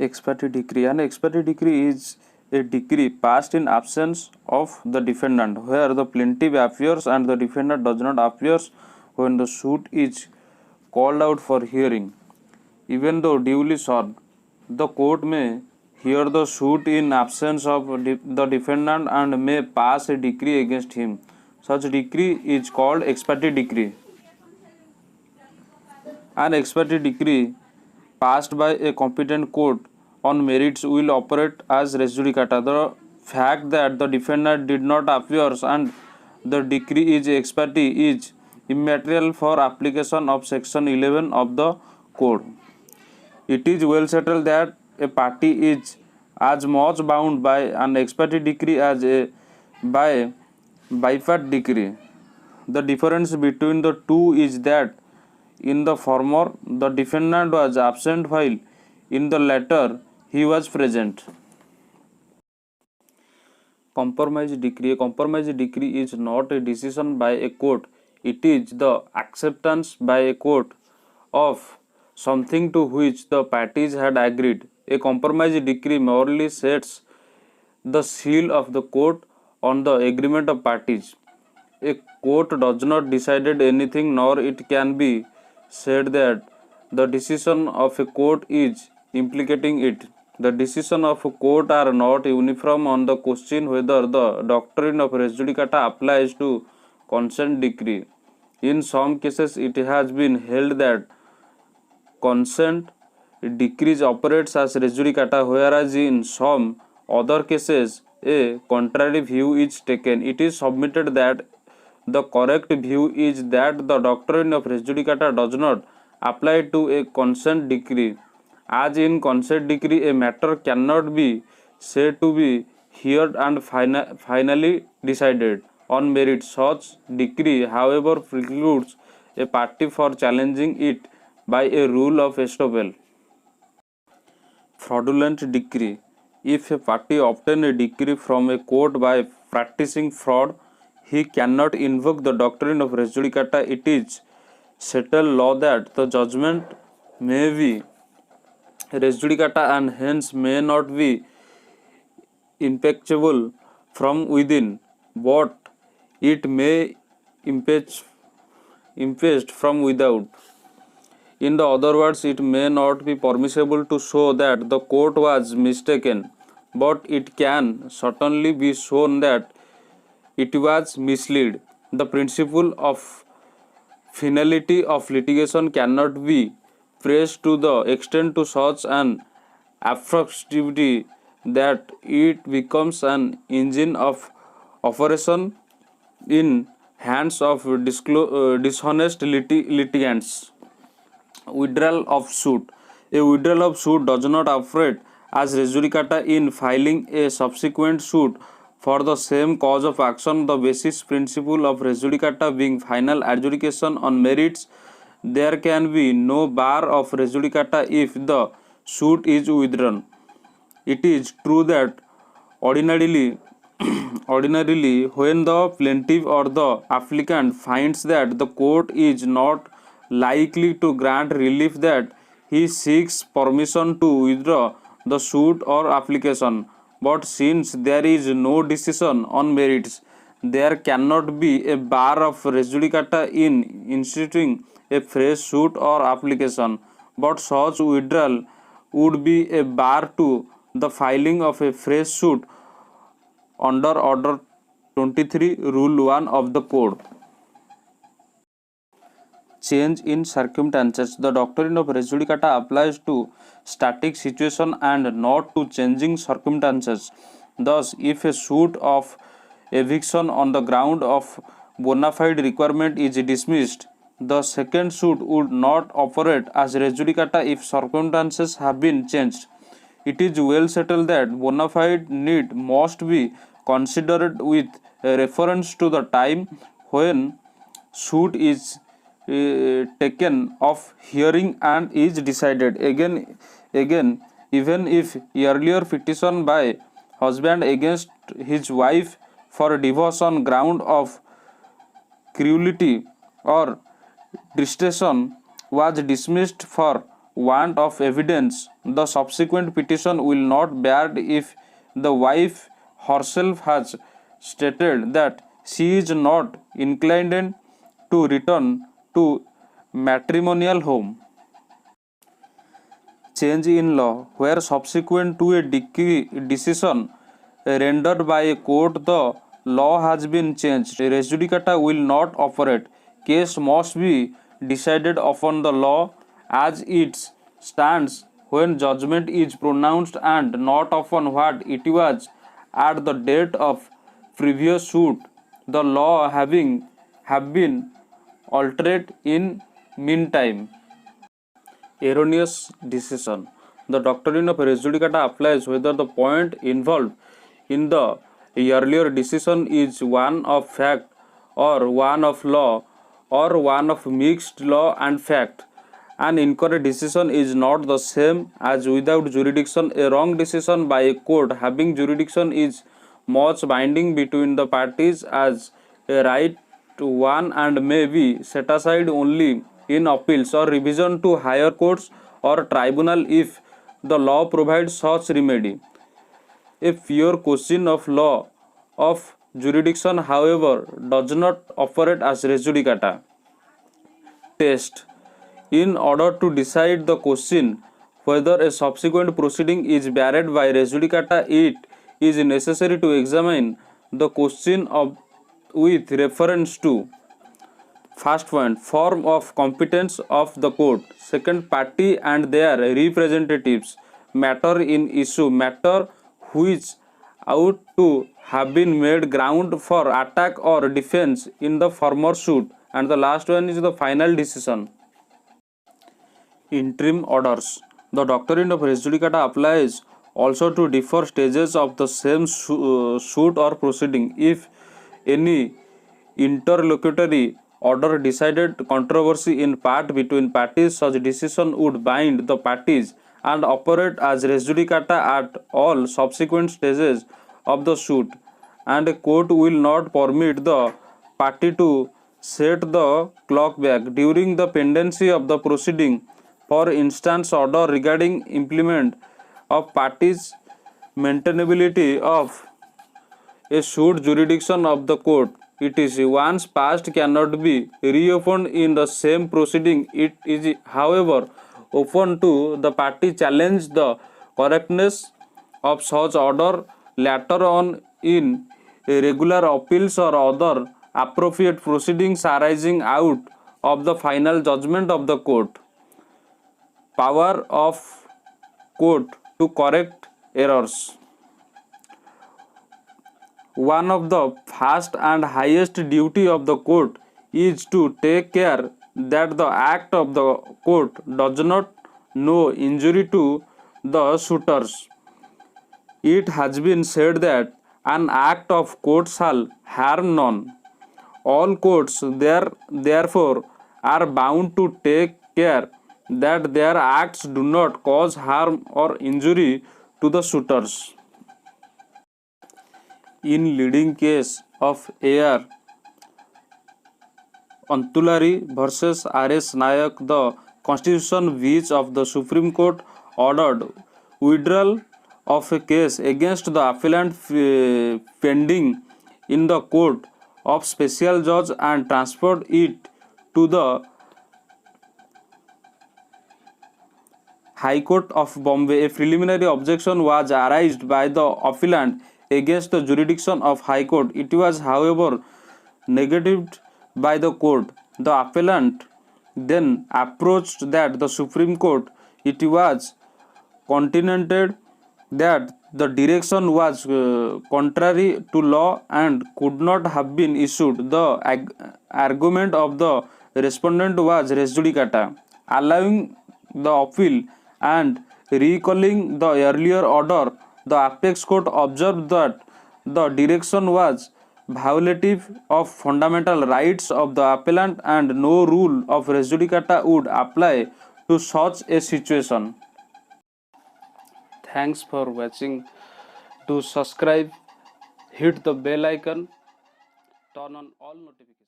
Ex parte decree. An ex parte decree is a decree passed in absence of the defendant, where the plaintiff appears and the defendant does not appear when the suit is called out for hearing. Even though duly served, the court may hear the suit in absence of the defendant and may pass a decree against him. Such decree is called ex parte decree. An ex parte decree passed by a competent court on merits will operate as res judicata. The fact that the defendant did not appear and the decree is ex parte is immaterial for application of section 11 of the code. It is well settled that a party is as much bound by an ex parte decree as by part decree. The difference between the two is that in the former, the defendant was absent while in the latter, he was present. Compromise decree. A compromise decree is not a decision by a court, it is the acceptance by a court of something to which the parties had agreed. A compromise decree merely sets the seal of the court on the agreement of parties. A court does not decide anything, nor it can be said that the decision of a court is implicating it. The decisions of a court are not uniform on the question whether the doctrine of res judicata applies to consent decree. In some cases, it has been held that consent decrees operates as res judicata, whereas in some other cases a contrary view is taken. It is submitted that the correct view is that the doctrine of res judicata does not apply to a consent decree. As in consent decree, a matter cannot be said to be heard and finally decided on merit. Such decree, however, precludes a party for challenging it by a rule of estoppel. Fraudulent decree. If a party obtains a decree from a court by practicing fraud, he cannot invoke the doctrine of res judicata. It is settled law that the judgment may be res judicata and hence may not be impeachable from within, but it may impeached from without. In the other words, it may not be permissible to show that the court was mistaken, but it can certainly be shown that it was misled. The principle of finality of litigation cannot be pressed to the extent to such an absurdity that it becomes an engine of operation in hands of dishonest litigants. Withdrawal of suit. A withdrawal of suit does not operate as res judicata in filing a subsequent suit for the same cause of action. The basis principle of res judicata being final adjudication on merits, there can be no bar of res judicata if the suit is withdrawn. It is true that ordinarily when the plaintiff or the applicant finds that the court is not likely to grant relief, that he seeks permission to withdraw the suit or application. But since there is no decision on merits, there cannot be a bar of res judicata in instituting a fresh suit or application, but such withdrawal would be a bar to the filing of a fresh suit under Order 23, Rule 1 of the Code. Change in circumstances. The doctrine of res judicata applies to static situation and not to changing circumstances. Thus, if a suit of eviction on the ground of bona fide requirement is dismissed, the second suit would not operate as res judicata if circumstances have been changed. It is well settled that bona fide need must be considered with reference to the time when suit is taken of hearing and is decided. Again, even if earlier petition by husband against his wife for divorce on ground of cruelty or distraction was dismissed for want of evidence, the subsequent petition will not bear if the wife herself has stated that she is not inclined to return to matrimonial home. Change in law, where subsequent to a decision rendered by a court the law has been changed, res judicata will not operate. Case must be decided upon the law as it stands when judgment is pronounced and not upon what it was at the date of previous suit, the law having have been altered in meantime. Erroneous decision. The doctrine of res judicata applies whether the point involved in the earlier decision is one of fact or one of law or one of mixed law and fact. An incorrect decision is not the same as without jurisdiction. A wrong decision by a court having jurisdiction is much binding between the parties as a right to one and may be set aside only in appeals or revision to higher courts or tribunal if the law provides such remedy. A pure question of law of jurisdiction, however, does not operate as res judicata. Test. In order to decide the question whether a subsequent proceeding is barred by res judicata, it is necessary to examine the question of with reference to: first point, form of competence of the court. Second, party and their representatives. Matter in issue, matter which ought to have been made ground for attack or defense in the former suit. And the last one is the final decision. Interim orders. The doctrine of res judicata applies also to different stages of the same suit or proceeding. If any interlocutory order decided controversy in part between parties, such decision would bind the parties and operate as res judicata at all subsequent stages of the suit, and a court will not permit the party to set the clock back during the pendency of the proceeding. For instance, order regarding implement of parties' maintainability of a suit jurisdiction of the court. It is once passed cannot be reopened in the same proceeding. It is, however, open to the party challenge the correctness of such order later on in regular appeals or other appropriate proceedings arising out of the final judgment of the court. Power of court to correct errors. One of the first and highest duty of the court is to take care that the act of the court does not no injury to the suitors. It has been said that an act of court shall harm none. All courts therefore are bound to take care that their acts do not cause harm or injury to the suitors. In leading case of A.R. Antulari versus R.S. Nayak, the Constitution bench of the Supreme Court ordered withdrawal of a case against the appellant pending in the court of special judge and transferred it to the High Court of Bombay. A preliminary objection was raised by the appellant against the jurisdiction of High Court. It was, however, negatived by the court. The appellant then approached that the Supreme Court. It was contended that the direction was contrary to law and could not have been issued. The argument of the respondent was res judicata, allowing the appeal and recalling the earlier order. The apex court observed that the direction was violative of fundamental rights of the appellant and no rule of res judicata would apply to such a situation. Thanks for watching. To subscribe, hit the bell icon, turn on all notifications.